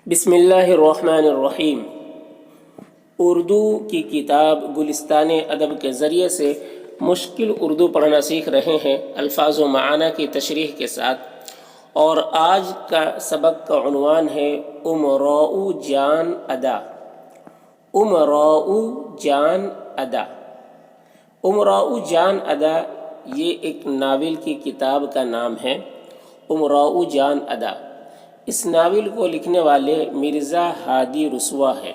بسم اللہ الرحمن الرحیم۔ اردو کی کتاب گلستان ادب کے ذریعے سے مشکل اردو پڑھنا سیکھ رہے ہیں الفاظ و معنی کی تشریح کے ساتھ، اور آج کا سبق کا عنوان ہے امراء جان ادا۔ امراء جان ادا، امراء جان ادا یہ ایک ناول کی کتاب کا نام ہے۔ امراء جان ادا، اس ناول کو لکھنے والے مرزا ہادی رسوا ہے۔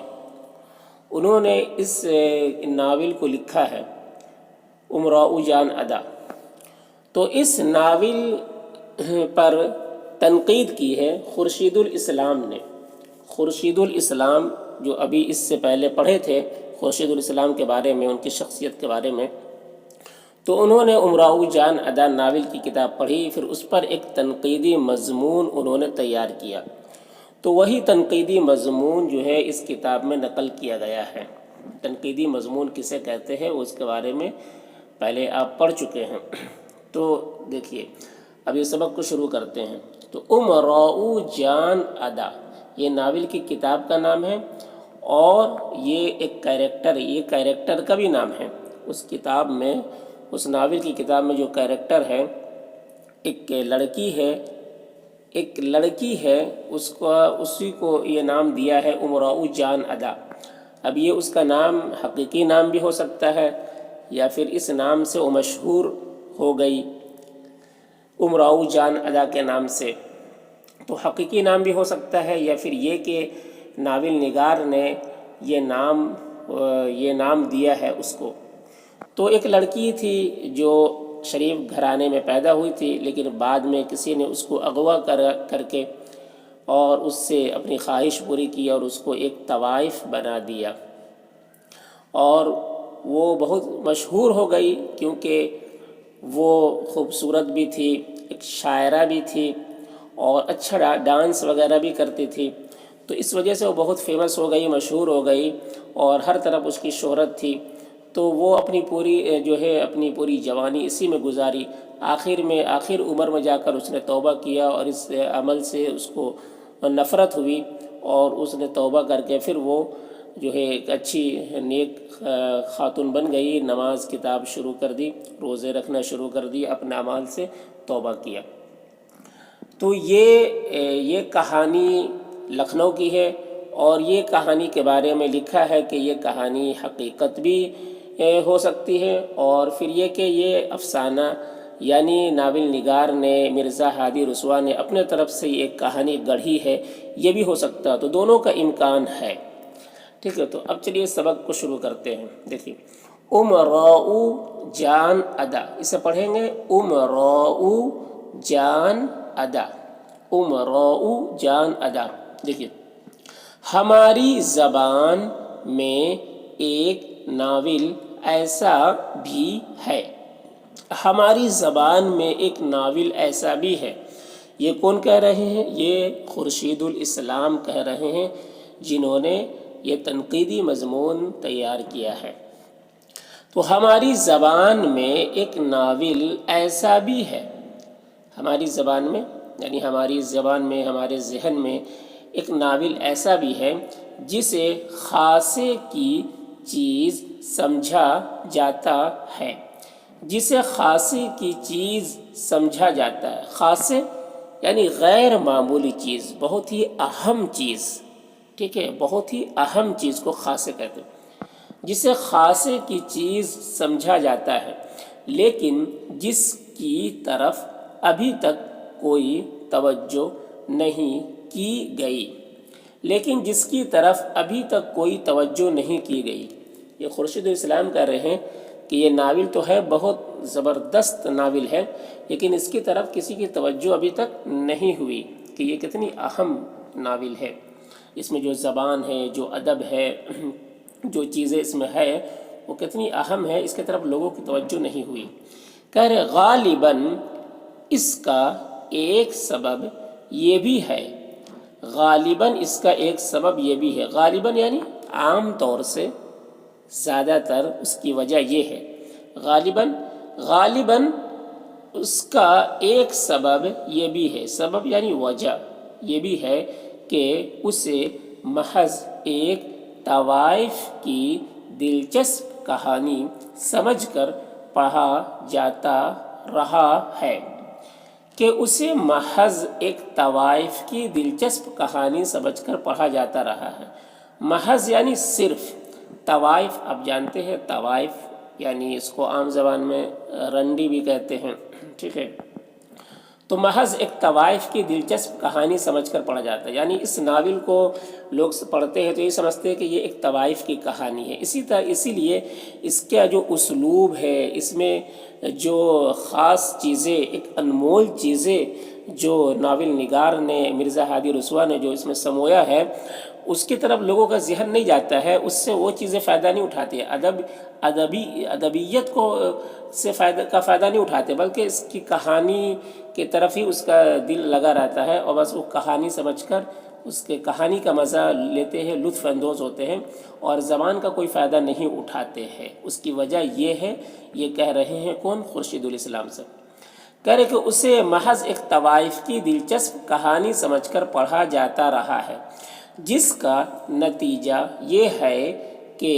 انہوں نے اس ناول کو لکھا ہے امراء جان ادا۔ تو اس ناول پر تنقید کی ہے خورشید الاسلام نے۔ خورشید الاسلام جو ابھی اس سے پہلے پڑھے تھے خورشید الاسلام کے بارے میں، ان کی شخصیت کے بارے میں، تو انہوں نے امراء جان ادا ناول کی کتاب پڑھی، پھر اس پر ایک تنقیدی مضمون انہوں نے تیار کیا۔ تو وہی تنقیدی مضمون جو ہے اس کتاب میں نقل کیا گیا ہے۔ تنقیدی مضمون کسے کہتے ہیں اس کے بارے میں پہلے آپ پڑھ چکے ہیں۔ تو دیکھیے اب یہ سبق کو شروع کرتے ہیں۔ تو امراء جان ادا یہ ناول کی کتاب کا نام ہے، اور یہ ایک کیریکٹر کا بھی نام ہے۔ اس کتاب میں، اس ناول کی کتاب میں جو کیریکٹر ہے، ایک لڑکی ہے، اسی کو یہ نام دیا ہے امراء جان ادا۔ اب یہ اس کا نام حقیقی نام بھی ہو سکتا ہے، یا پھر اس نام سے وہ مشہور ہو گئی امراء جان ادا کے نام سے، تو حقیقی نام بھی ہو سکتا ہے، یا پھر یہ کہ ناول نگار نے یہ نام دیا ہے اس کو۔ تو ایک لڑکی تھی جو شریف گھرانے میں پیدا ہوئی تھی، لیکن بعد میں کسی نے اس کو اغوا کر کے اور اس سے اپنی خواہش پوری کی اور اس کو ایک طوائف بنا دیا، اور وہ بہت مشہور ہو گئی کیونکہ وہ خوبصورت بھی تھی، ایک شاعرہ بھی تھی، اور اچھا ڈانس وغیرہ بھی کرتی تھی۔ تو اس وجہ سے وہ بہت فیمس ہو گئی، مشہور ہو گئی، اور ہر طرف اس کی شہرت تھی۔ تو وہ اپنی پوری جوانی اسی میں گزاری۔ آخر عمر میں جا کر اس نے توبہ کیا، اور اس عمل سے اس کو نفرت ہوئی، اور اس نے توبہ کر کے پھر وہ ایک اچھی نیک خاتون بن گئی، نماز کتاب شروع کر دی، روزے رکھنا شروع کر دی، اپنے اعمال سے توبہ کیا۔ تو یہ کہانی لکھنؤ کی ہے، اور یہ کہانی کے بارے میں لکھا ہے کہ یہ کہانی حقیقت بھی ہو سکتی ہے، اور پھر یہ کہ یہ افسانہ، یعنی ناول نگار نے مرزا ہادی رسوا نے اپنے طرف سے ایک کہانی گڑھی ہے، یہ بھی ہو سکتا ہے۔ تو دونوں کا امکان ہے، ٹھیک ہے۔ تو اب چلیے سبق کو شروع کرتے ہیں۔ دیکھیے امراء جان ادا، اسے پڑھیں گے امراء جان ادا، امراء جان ادا۔ دیکھیے ہماری زبان میں ایک ناول ایسا بھی ہے، ہماری زبان میں ایک ناول ایسا بھی ہے۔ یہ کون کہہ رہے ہیں؟ یہ خورشید الاسلام کہہ رہے ہیں، جنہوں نے یہ تنقیدی مضمون تیار کیا ہے۔ تو ہماری زبان میں ایک ناول ایسا بھی ہے، ہماری زبان میں یعنی ہماری زبان میں، ہمارے ذہن میں ایک ناول ایسا بھی ہے جسے خاصے کی چیز سمجھا جاتا ہے، جسے خاصے کی چیز سمجھا جاتا ہے۔ خاصے یعنی غیر معمولی چیز، بہت ہی اہم چیز، ٹھیک ہے، بہت ہی اہم چیز کو خاصے کہتے ہیں، جسے خاصے کی چیز سمجھا جاتا ہے، لیکن جس کی طرف ابھی تک کوئی توجہ نہیں کی گئی، لیکن جس کی طرف ابھی تک کوئی توجہ نہیں کی گئی۔ یہ خورشید الاسلام کہہ رہے ہیں کہ یہ ناول تو ہے، بہت زبردست ناول ہے، لیکن اس کی طرف کسی کی توجہ ابھی تک نہیں ہوئی کہ یہ کتنی اہم ناول ہے۔ اس میں جو زبان ہے، جو ادب ہے، جو چیزیں اس میں ہے، وہ کتنی اہم ہے، اس کی طرف لوگوں کی توجہ نہیں ہوئی۔ کہہ رہے غالباً اس کا ایک سبب یہ بھی ہے، غالباً اس کا ایک سبب یہ بھی ہے، غالباً یعنی عام طور سے، زیادہ تر اس کی وجہ یہ ہے، غالباً اس کا ایک سبب یہ بھی ہے، سبب یعنی وجہ یہ بھی ہے کہ اسے محض ایک طوائف کی دلچسپ کہانی سمجھ کر پڑھا جاتا رہا ہے، کہ اسے محض ایک طوائف کی دلچسپ کہانی سمجھ کر پڑھا جاتا رہا ہے۔ محض یعنی صرف، طوائف آپ جانتے ہیں، طوائف یعنی اس کو عام زبان میں رنڈی بھی کہتے ہیں، ٹھیک ہے، تو محض ایک طوائف کی دلچسپ کہانی سمجھ کر پڑھا جاتا ہے، یعنی اس ناول کو لوگ پڑھتے ہیں تو یہ سمجھتے ہیں کہ یہ ایک طوائف کی کہانی ہے۔ اسی لیے اس کا جو اسلوب ہے، اس میں جو خاص چیزیں، ایک انمول چیزیں جو ناول نگار نے، مرزا ہادی رسوا نے جو اس میں سمویا ہے، اس کی طرف لوگوں کا ذہن نہیں جاتا ہے، اس سے وہ چیزیں فائدہ نہیں اٹھاتی ہیں، ادبیت سے فائدہ نہیں اٹھاتے، بلکہ اس کی کہانی کی طرف ہی اس کا دل لگا رہتا ہے، اور بس وہ کہانی سمجھ کر اس کے کہانی کا مزہ لیتے ہیں، لطف اندوز ہوتے ہیں، اور زبان کا کوئی فائدہ نہیں اٹھاتے ہیں۔ اس کی وجہ یہ ہے، یہ کہہ رہے ہیں کون؟ خورشید الاسلام سے کہہ رہے کہ اسے محض ایک طوائف کی دلچسپ کہانی سمجھ کر پڑھا جاتا رہا ہے، جس کا نتیجہ یہ ہے کہ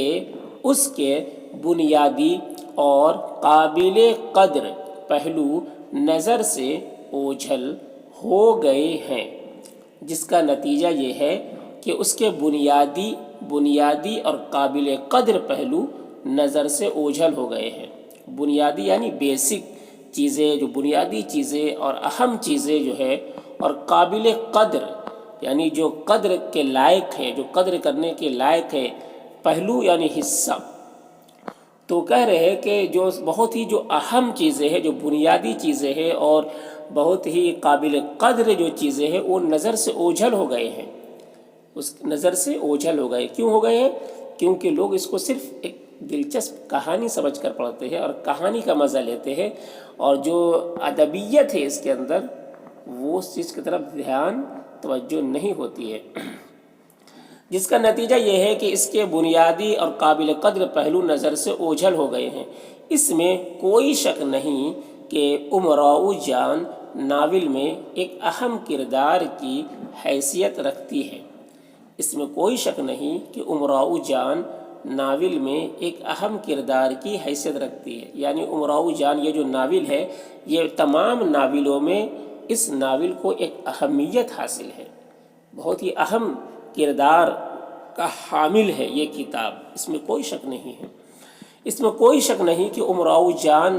اس کے بنیادی اور قابل قدر پہلو نظر سے اوجھل ہو گئے ہیں۔ جس کا نتیجہ یہ ہے کہ اس کے بنیادی اور قابل قدر پہلو نظر سے اوجھل ہو گئے ہیں۔ بنیادی یعنی بیسک چیزیں، جو بنیادی چیزیں اور اہم چیزیں جو ہے، اور قابل قدر یعنی جو قدر کے لائق ہے، جو قدر کرنے کے لائق ہے، پہلو یعنی حصہ۔ تو کہہ رہے ہیں کہ جو بہت ہی جو اہم چیزیں ہیں، جو بنیادی چیزیں ہیں اور بہت ہی قابل قدر جو چیزیں ہیں، وہ نظر سے اوجھل ہو گئے ہیں، اس نظر سے اوجھل ہو گئے۔ کیوں ہو گئے ہیں؟ کیونکہ لوگ اس کو صرف ایک دلچسپ کہانی سمجھ کر پڑھتے ہیں اور کہانی کا مزہ لیتے ہیں، اور جو ادبیت ہے اس کے اندر، وہ اس چیز کی طرف توجہ نہیں ہوتی ہے۔ جس کا نتیجہ یہ ہے کہ اس کے بنیادی اور قابل قدر پہلو نظر سے اوجھل ہو گئے ہیں۔ اس میں کوئی شک نہیں کہ امراؤ جان ناول میں ایک اہم کردار کی حیثیت رکھتی ہے۔ اس میں کوئی شک نہیں کہ امراؤ جان ناول میں ایک اہم کردار کی حیثیت رکھتی ہے، یعنی امراؤ جان یہ جو ناول ہے، یہ تمام ناولوں میں اس ناول کو ایک اہمیت حاصل ہے، بہت ہی اہم کردار کا حامل ہے یہ کتاب، اس میں کوئی شک نہیں ہے۔ اس میں کوئی شک نہیں کہ امراؤ جان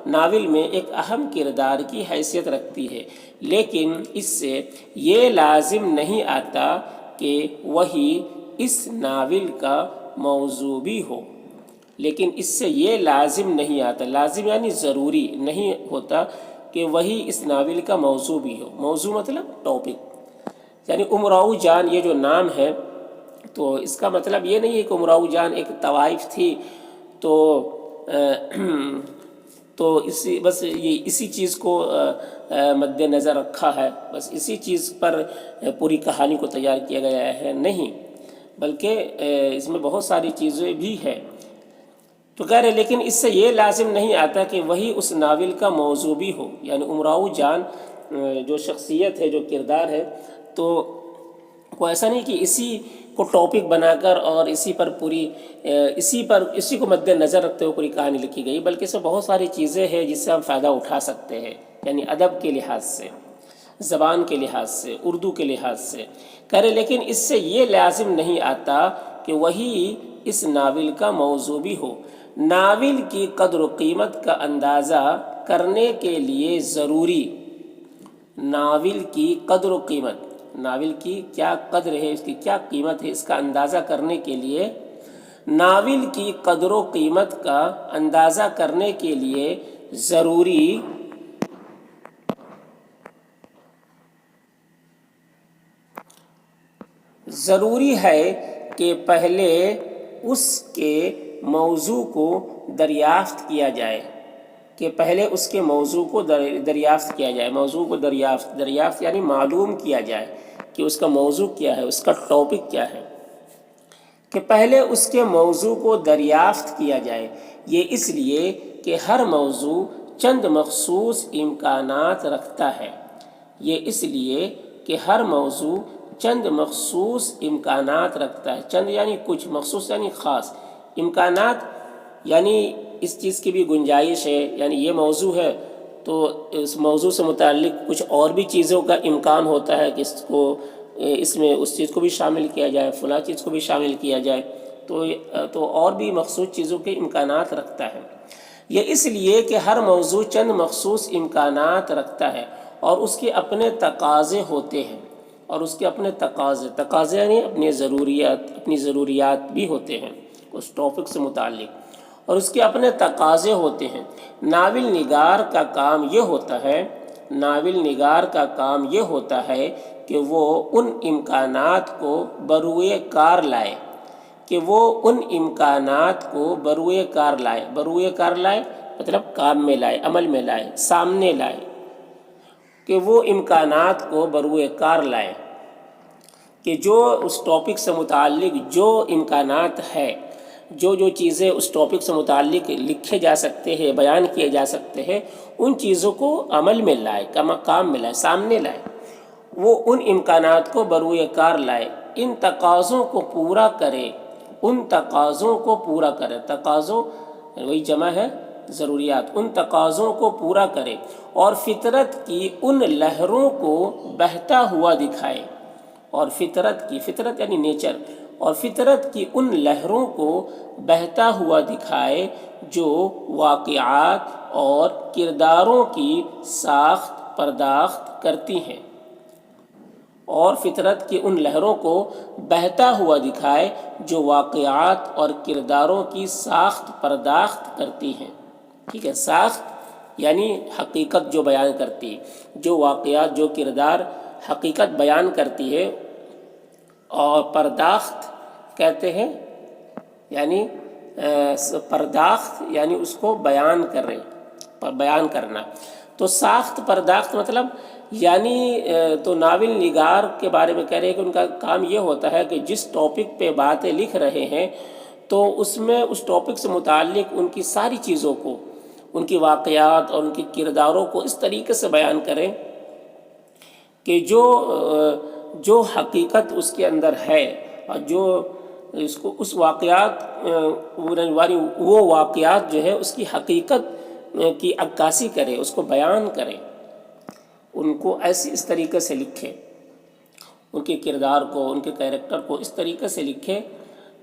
ناول میں ایک اہم کردار کی حیثیت رکھتی ہے، لیکن اس سے یہ لازم نہیں آتا کہ وہی اس ناول کا موضوع بھی ہو۔ لیکن اس سے یہ لازم نہیں آتا، لازم یعنی ضروری نہیں ہوتا کہ وہی اس ناول کا موضوع بھی ہو۔ موضوع مطلب ٹاپک، یعنی امراؤ جان یہ جو نام ہے، تو اس کا مطلب یہ نہیں ہے کہ امراؤ جان ایک طوائف تھی تو اسی چیز کو مد نظر رکھا ہے، بس اسی چیز پر پوری کہانی کو تیار کیا گیا ہے، نہیں، بلکہ اس میں بہت ساری چیزیں بھی ہیں۔ تو کہہ رہے لیکن اس سے یہ لازم نہیں آتا کہ وہی اس ناول کا موضوع بھی ہو، یعنی امراؤ جان جو شخصیت ہے، جو کردار ہے، تو کوئی ایسا نہیں کہ اسی کو ٹاپک بنا کر اور اسی کو مد نظر رکھتے ہوئے پوری کہانی لکھی گئی، بلکہ اس میں بہت ساری چیزیں ہیں جس سے ہم فائدہ اٹھا سکتے ہیں، یعنی ادب کے لحاظ سے، زبان کے لحاظ سے، اردو کے لحاظ سے کہہ رہے، لیکن اس سے یہ لازم نہیں آتا کہ وہی اس ناول کا موضوع بھی ہو۔ ناول کی قدر و قیمت کا اندازہ کرنے کے لیے ضروری، ناول کی قدر و قیمت، ناول کی کیا قدر ہے، اس کی کیا قیمت ہے، اس کا اندازہ کرنے کے لیے، ناول کی قدر و قیمت کا اندازہ کرنے کے لیے ضروری ہے کہ پہلے اس کے موضوع کو دریافت کیا جائے، موضوع کو دریافت یعنی معلوم کیا جائے کہ اس کا موضوع کیا ہے، اس کا ٹاپک کیا ہے، کہ پہلے اس کے موضوع کو دریافت کیا جائے۔ یہ اس لیے کہ ہر موضوع چند مخصوص امکانات رکھتا ہے، یہ اس لیے کہ ہر موضوع چند مخصوص امکانات رکھتا ہے. چند یعنی کچھ، مخصوص یعنی خاص. امکانات یعنی اس چیز کی بھی گنجائش ہے، یعنی یہ موضوع ہے تو اس موضوع سے متعلق کچھ اور بھی چیزوں کا امکان ہوتا ہے کہ اس میں اس چیز کو بھی شامل کیا جائے، فلاں چیز کو بھی شامل کیا جائے، تو اور بھی مخصوص چیزوں کے امکانات رکھتا ہے. یہ اس لیے کہ ہر موضوع چند مخصوص امکانات رکھتا ہے اور اس کے اپنے تقاضے ہوتے ہیں. اور اس کے اپنے تقاضے یعنی اپنی ضروریات بھی ہوتے ہیں اس ٹاپک سے متعلق، اور اس کے اپنے تقاضے ہوتے ہیں. ناول نگار کا کام یہ ہوتا ہے کہ وہ ان امکانات کو بروئے کار لائے. بروئے کار لائے مطلب کام میں لائے، عمل میں لائے، سامنے لائے، کہ وہ امکانات کو بروئے کار لائے، کہ جو اس ٹاپک سے متعلق جو امکانات ہے، جو چیزیں اس ٹاپک سے متعلق لکھے جا سکتے ہیں، بیان کیے جا سکتے ہیں، ان چیزوں کو عمل میں لائے، کام میں لائے، سامنے لائے. وہ ان امکانات کو بروئے کار لائے، ان تقاضوں کو پورا کرے. تقاضوں وہی جمع ہے ضروریات. ان تقاضوں کو پورا کرے اور فطرت کی ان لہروں کو بہتا ہوا دکھائے. اور فطرت یعنی نیچر، اور فطرت کی ان لہروں کو بہتا ہوا دکھائے جو واقعات اور کرداروں کی ساخت پرداخت کرتی ہیں. اور فطرت کی ان لہروں کو بہتا ہوا دکھائے جو واقعات اور کرداروں کی ساخت پرداخت کرتی ہیں. ٹھیک ہے، ساخت یعنی حقیقت جو بیان کرتی، جو واقعات، جو کردار حقیقت بیان کرتی ہے، اور پرداخت کہتے ہیں یعنی پرداخت یعنی اس کو بیان کرنا. تو ساخت پرداخت مطلب یعنی تو ناول نگار کے بارے میں کہہ رہے ہیں کہ ان کا کام یہ ہوتا ہے کہ جس ٹاپک پہ باتیں لکھ رہے ہیں تو اس میں اس ٹاپک سے متعلق ان کی ساری چیزوں کو، ان کی واقعات اور ان کے کرداروں کو اس طریقے سے بیان کریں کہ جو حقیقت اس کے اندر ہے، اور جو اس واقعات وہ واقعات جو ہے اس کی حقیقت کی عکاسی کرے، اس کو بیان کرے، ان کو اس طریقے سے لکھے، ان کے کردار کو، ان کے کیریکٹر کو اس طریقے سے لکھے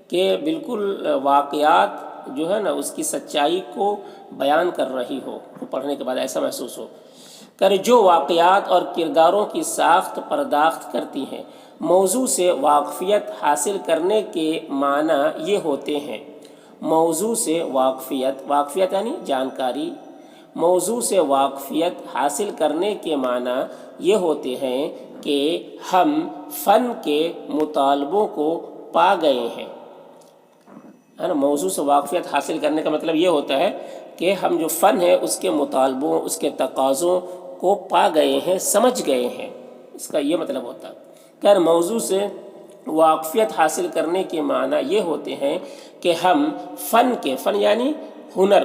کہ بالکل واقعات جو ہے نا اس کی سچائی کو بیان کر رہی ہو، پڑھنے کے بعد ایسا محسوس ہو کرے، جو واقعات اور کرداروں کی ساخت پرداخت کرتی ہیں. موضوع سے واقفیت حاصل کرنے کے معنی یہ ہوتے ہیں. موضوع سے واقفیت یعنی جانکاری. موضوع سے واقفیت حاصل کرنے کے معنی یہ ہوتے ہیں کہ ہم فن کے مطالبوں کو پا گئے ہیں. موضوع سے واقفیت حاصل کرنے کا مطلب یہ ہوتا ہے کہ ہم جو فن ہے اس کے مطالبوں، اس کے تقاضوں کو پا گئے ہیں، سمجھ گئے ہیں. اس کا یہ مطلب ہوتا ہے کہ موضوع سے واقفیت حاصل کرنے کے معنی یہ ہوتے ہیں کہ ہم فن یعنی ہنر،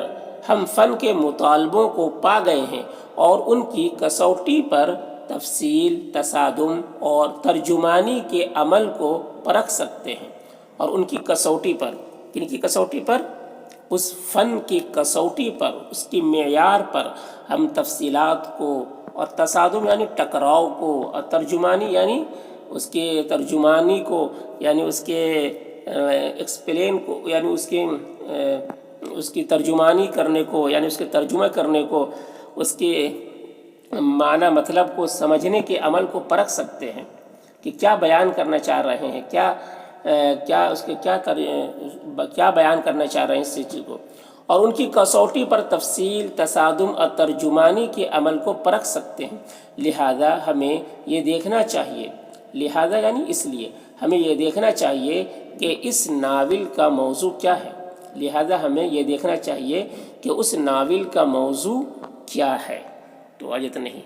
ہم فن کے مطالبوں کو پا گئے ہیں اور ان کی کسوٹی پر تفصیل، تصادم اور ترجمانی کے عمل کو پرکھ سکتے ہیں. اور ان کی کسوٹی پر، کن کی کسوٹی پر؟ اس فن کی کسوٹی پر، اس کی معیار پر ہم تفصیلات کو، اور تصادم یعنی ٹکراؤ کو، اور ترجمانی یعنی اس کے ترجمانی کو، یعنی اس کے ایکسپلین کو، یعنی اس کی ترجمانی کرنے کو، یعنی اس کے ترجمہ کرنے کو، اس کے معنی مطلب کو سمجھنے کے عمل کو پرکھ سکتے ہیں کہ کیا بیان کرنا چاہ رہے ہیں، کیا بیان کرنا چاہ رہے ہیں اس چیز کو. اور ان کی کسوٹی پر تفصیل، تصادم اور ترجمانی کے عمل کو پرکھ سکتے ہیں. لہذا ہمیں یہ دیکھنا چاہیے، لہذا یعنی اس لیے ہمیں یہ دیکھنا چاہیے کہ اس ناول کا موضوع کیا ہے. لہذا ہمیں یہ دیکھنا چاہیے کہ اس ناول کا موضوع کیا ہے. تو آج اتنا ہی.